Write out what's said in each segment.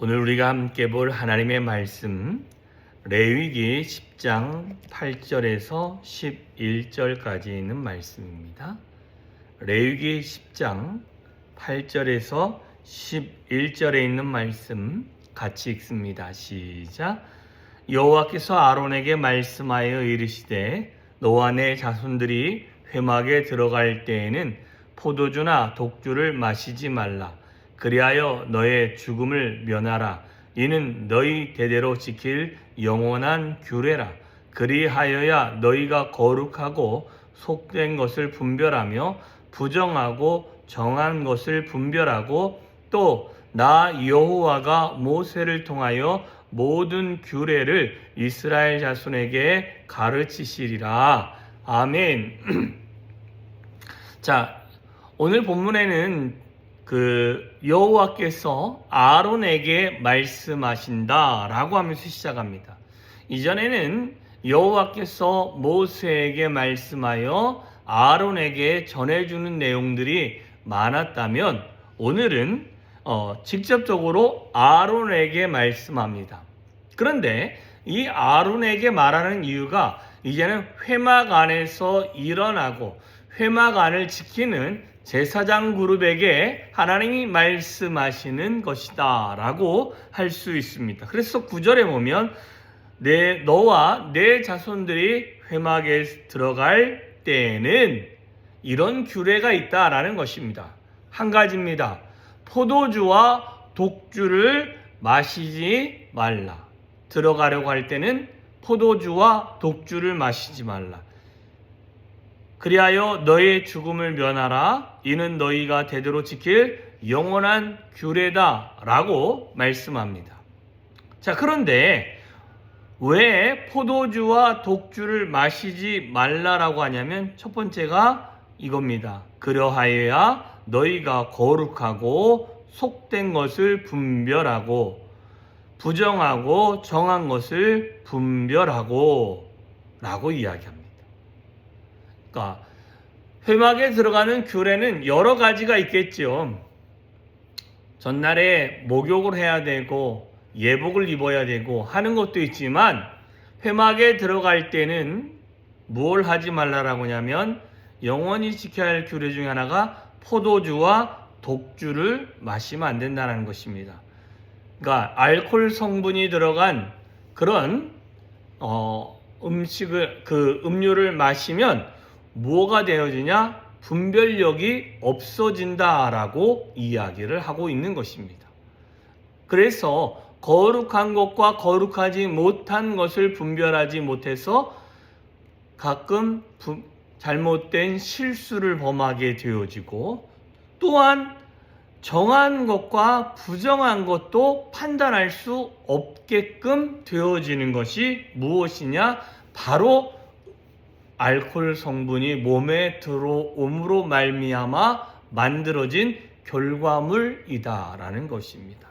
오늘 우리가 함께 볼 하나님의 말씀 레위기 10장 8절에서 11절까지 있는 말씀입니다. 레위기 10장 8절에서 11절에 있는 말씀 같이 읽습니다. 시작. 여호와께서 아론에게 말씀하여 이르시되 너와 내 자손들이 회막에 들어갈 때에는 포도주나 독주를 마시지 말라. 그리하여 너의 죽음을 면하라. 이는 너희 대대로 지킬 영원한 규례라. 그리하여야 너희가 거룩하고 속된 것을 분별하며 부정하고 정한 것을 분별하고 또 나 여호와가 모세를 통하여 모든 규례를 이스라엘 자손에게 가르치시리라. 아멘. 자, 오늘 본문에는 여호와께서 아론에게 말씀하신다라고 하면서 시작합니다. 이전에는 여호와께서 모세에게 말씀하여 아론에게 전해주는 내용들이 많았다면 오늘은 직접적으로 아론에게 말씀합니다. 그런데 이 아론에게 말하는 이유가 이제는 회막 안에서 일어나고 회막 안을 지키는 제사장 그룹에게 하나님이 말씀하시는 것이다 라고 할 수 있습니다. 그래서 9절에 보면 너와 내 자손들이 회막에 들어갈 때에는 이런 규례가 있다라는 것입니다. 한 가지입니다. 포도주와 독주를 마시지 말라. 들어가려고 할 때는 포도주와 독주를 마시지 말라. 그리하여 너의 죽음을 면하라. 이는 너희가 대대로 지킬 영원한 규례다 라고 말씀합니다. 자, 그런데 왜 포도주와 독주를 마시지 말라라고 하냐면 첫 번째가 이겁니다. 그러하여야 너희가 거룩하고 속된 것을 분별하고 부정하고 정한 것을 분별하고 라고 이야기합니다. 그러니까 회막에 들어가는 규례는 여러 가지가 있겠죠. 전날에 목욕을 해야 되고 예복을 입어야 되고 하는 것도 있지만 회막에 들어갈 때는 뭘 하지 말라라고 하냐면 영원히 지켜야 할 규례 중에 하나가 포도주와 독주를 마시면 안 된다는 것입니다. 그러니까 알코올 성분이 들어간 그런 음료를 마시면 뭐가 되어지냐? 분별력이 없어진다라고 이야기를 하고 있는 것입니다. 그래서 거룩한 것과 거룩하지 못한 것을 분별하지 못해서 가끔 잘못된 실수를 범하게 되어지고 또한 정한 것과 부정한 것도 판단할 수 없게끔 되어지는 것이 무엇이냐? 바로 알코올 성분이 몸에 들어옴으로 말미암아 만들어진 결과물이다라는 것입니다.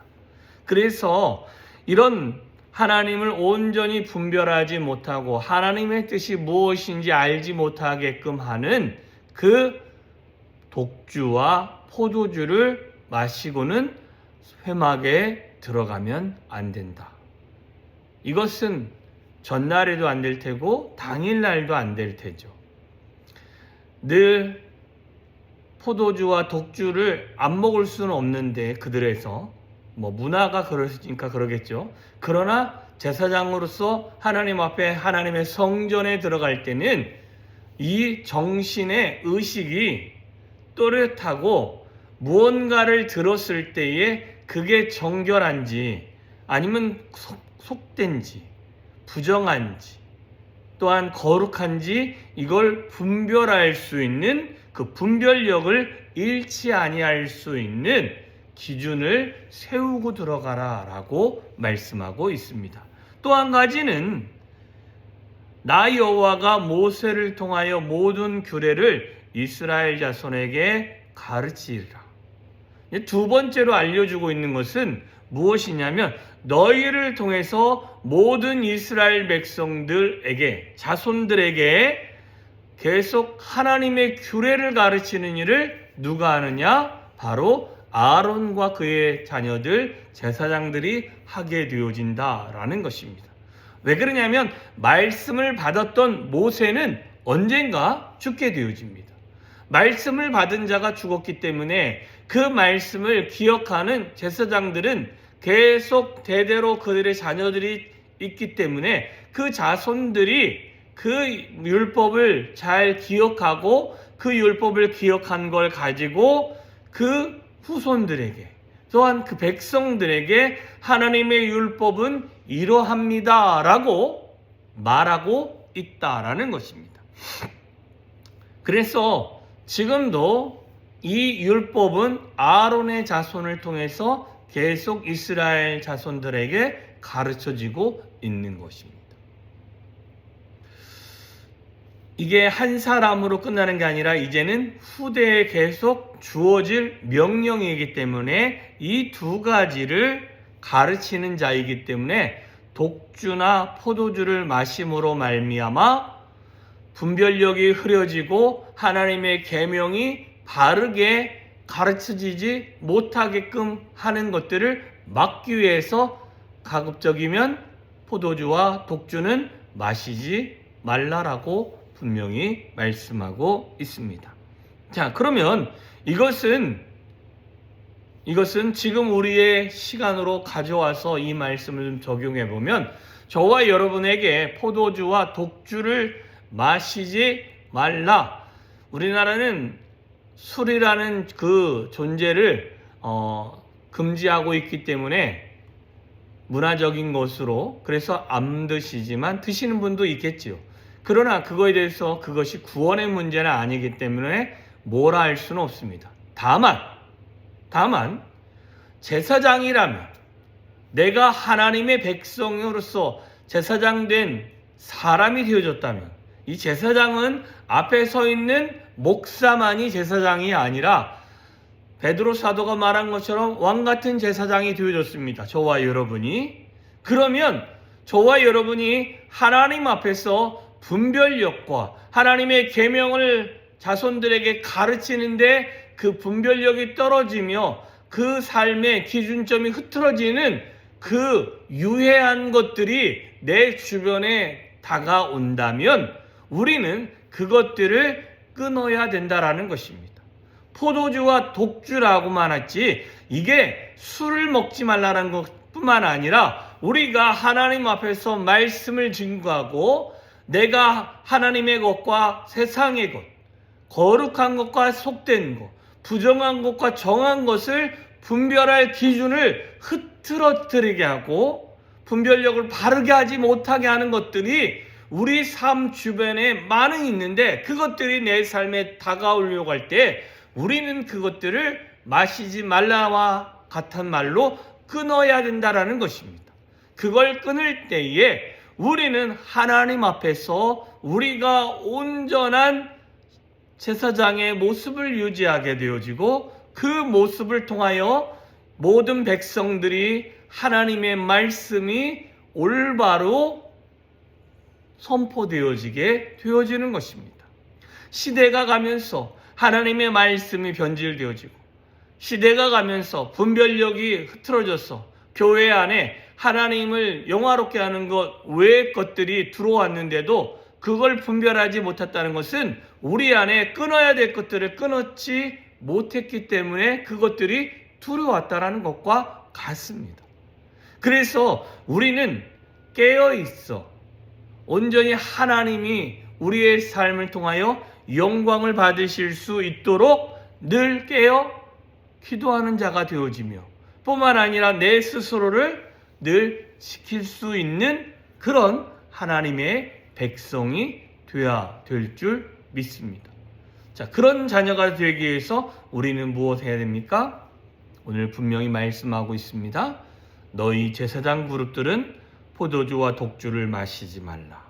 그래서 이런 하나님을 온전히 분별하지 못하고 하나님의 뜻이 무엇인지 알지 못하게끔 하는 그 독주와 포도주를 마시고는 회막에 들어가면 안 된다. 이것은 전날에도 안 될 테고 당일날도 안 될 테죠. 늘 포도주와 독주를 안 먹을 수는 없는데 그들에서 문화가 그러니까 그러겠죠. 그러나 제사장으로서 하나님 앞에 하나님의 성전에 들어갈 때는 이 정신의 의식이 또렷하고 무언가를 들었을 때에 그게 정결한지 아니면 속된지 부정한지 또한 거룩한지 이걸 분별할 수 있는 그 분별력을 잃지 아니할 수 있는 기준을 세우고 들어가라 라고 말씀하고 있습니다. 또 한 가지는 나 여호와가 모세를 통하여 모든 규례를 이스라엘 자손에게 가르치리라. 두 번째로 알려주고 있는 것은 무엇이냐면 너희를 통해서 모든 이스라엘 백성들에게 자손들에게 계속 하나님의 규례를 가르치는 일을 누가 하느냐? 바로 아론과 그의 자녀들 제사장들이 하게 되어진다라는 것입니다. 왜 그러냐면 말씀을 받았던 모세는 언젠가 죽게 되어집니다. 말씀을 받은 자가 죽었기 때문에 그 말씀을 기억하는 제사장들은 계속 대대로 그들의 자녀들이 있기 때문에 그 자손들이 그 율법을 잘 기억하고 그 율법을 기억한 걸 가지고 그 후손들에게 또한 그 백성들에게 하나님의 율법은 이러합니다 라고 말하고 있다라는 것입니다. 그래서 지금도 이 율법은 아론의 자손을 통해서 계속 이스라엘 자손들에게 가르쳐지고 있는 것입니다. 이게 한 사람으로 끝나는 게 아니라 이제는 후대에 계속 주어질 명령이기 때문에 이 두 가지를 가르치는 자이기 때문에 독주나 포도주를 마심으로 말미암아 분별력이 흐려지고 하나님의 계명이 바르게 가르쳐지지 못하게끔 하는 것들을 막기 위해서 가급적이면 포도주와 독주는 마시지 말라라고 분명히 말씀하고 있습니다. 자, 그러면 이것은 지금 우리의 시간으로 가져와서 이 말씀을 좀 적용해 보면 저와 여러분에게 포도주와 독주를 마시지 말라. 우리나라는 술이라는 그 존재를 금지하고 있기 때문에 문화적인 것으로 그래서 안 드시지만 드시는 분도 있겠지요. 그러나 그거에 대해서 그것이 구원의 문제는 아니기 때문에 뭐라 할 수는 없습니다. 다만 제사장이라면 내가 하나님의 백성으로서 제사장 된 사람이 되어졌다면 이 제사장은 앞에 서 있는 목사만이 제사장이 아니라 베드로 사도가 말한 것처럼 왕같은 제사장이 되어졌습니다. 저와 여러분이. 그러면 저와 여러분이 하나님 앞에서 분별력과 하나님의 계명을 자손들에게 가르치는데 그 분별력이 떨어지며 그 삶의 기준점이 흐트러지는 그 유해한 것들이 내 주변에 다가온다면 우리는 그것들을 끊어야 된다라는 것입니다. 포도주와 독주라고만 했지 이게 술을 먹지 말라는 것뿐만 아니라 우리가 하나님 앞에서 말씀을 증거하고 내가 하나님의 것과 세상의 것, 거룩한 것과 속된 것, 부정한 것과 정한 것을 분별할 기준을 흐트러뜨리게 하고 분별력을 바르게 하지 못하게 하는 것들이 우리 삶 주변에 많이 있는데 그것들이 내 삶에 다가오려고 할 때 우리는 그것들을 마시지 말라와 같은 말로 끊어야 된다라는 것입니다. 그걸 끊을 때에 우리는 하나님 앞에서 우리가 온전한 제사장의 모습을 유지하게 되어지고 그 모습을 통하여 모든 백성들이 하나님의 말씀이 올바로 선포되어지게 되어지는 것입니다. 시대가 가면서 하나님의 말씀이 변질되어지고 시대가 가면서 분별력이 흐트러져서 교회 안에 하나님을 영화롭게 하는 것 외의 것들이 들어왔는데도 그걸 분별하지 못했다는 것은 우리 안에 끊어야 될 것들을 끊었지 못했기 때문에 그것들이 들어왔다는 것과 같습니다. 그래서 우리는 깨어 있어 온전히 하나님이 우리의 삶을 통하여 영광을 받으실 수 있도록 늘 깨어 기도하는 자가 되어지며 뿐만 아니라 내 스스로를 늘 지킬 수 있는 그런 하나님의 백성이 되어야 될 줄 믿습니다. 자, 그런 자녀가 되기 위해서 우리는 무엇 해야 됩니까? 오늘 분명히 말씀하고 있습니다. 너희 제사장 그룹들은 포도주와 독주를 마시지 말라.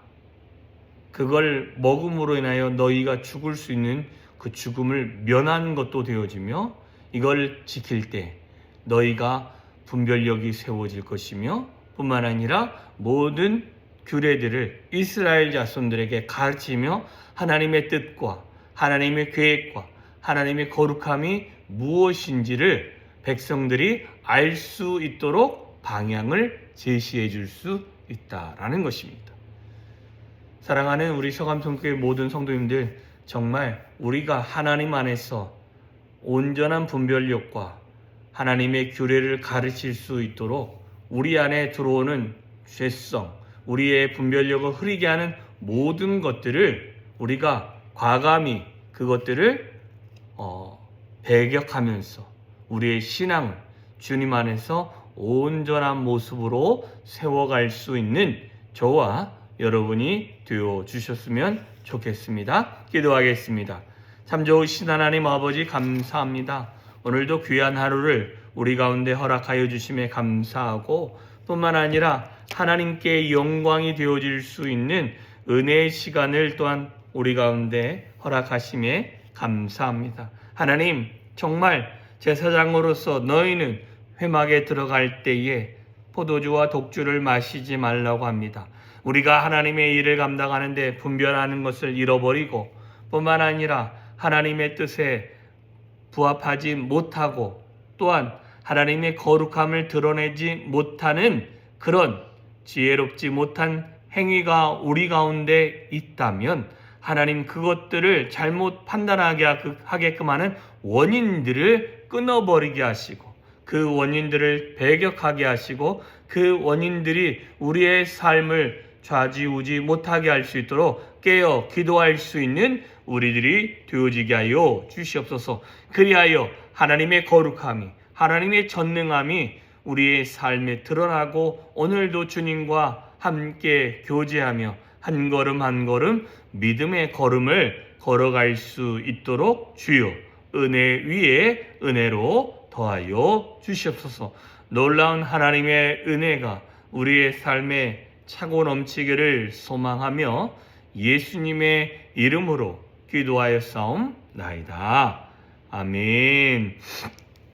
그걸 먹음으로 인하여 너희가 죽을 수 있는 그 죽음을 면하는 것도 되어지며 이걸 지킬 때 너희가 분별력이 세워질 것이며 뿐만 아니라 모든 규례들을 이스라엘 자손들에게 가르치며 하나님의 뜻과 하나님의 계획과 하나님의 거룩함이 무엇인지를 백성들이 알 수 있도록 방향을 제시해 줄 수 있다라는 것입니다. 사랑하는 우리 서감성교회 모든 성도님들, 정말 우리가 하나님 안에서 온전한 분별력과 하나님의 규례를 가르칠 수 있도록 우리 안에 들어오는 죄성, 우리의 분별력을 흐리게 하는 모든 것들을 우리가 과감히 그것들을 배격하면서 우리의 신앙을 주님 안에서 온전한 모습으로 세워갈 수 있는 저와 여러분이 되어 주셨으면 좋겠습니다. 기도하겠습니다. 참 좋으신 하나님 아버지, 감사합니다. 오늘도 귀한 하루를 우리 가운데 허락하여 주심에 감사하고, 뿐만 아니라 하나님께 영광이 되어질 수 있는 은혜의 시간을 또한 우리 가운데 허락하심에 감사합니다. 하나님, 정말 제사장으로서 너희는 회막에 들어갈 때에 포도주와 독주를 마시지 말라고 합니다. 우리가 하나님의 일을 감당하는데 분별하는 것을 잃어버리고, 뿐만 아니라 하나님의 뜻에 부합하지 못하고 또한 하나님의 거룩함을 드러내지 못하는 그런 지혜롭지 못한 행위가 우리 가운데 있다면, 하나님 그것들을 잘못 판단하게 하게끔 하는 원인들을 끊어버리게 하시고, 그 원인들을 배격하게 하시고, 그 원인들이 우리의 삶을 좌지우지 못하게 할 수 있도록 깨어 기도할 수 있는 우리들이 되어지게 하여 주시옵소서. 그리하여 하나님의 거룩함이, 하나님의 전능함이 우리의 삶에 드러나고, 오늘도 주님과 함께 교제하며 한 걸음 한 걸음 믿음의 걸음을 걸어갈 수 있도록 주여 은혜 위에 은혜로 더하여 주시옵소서. 놀라운 하나님의 은혜가 우리의 삶에 차고 넘치기를 소망하며 예수님의 이름으로 기도하였사옵나이다. 아멘.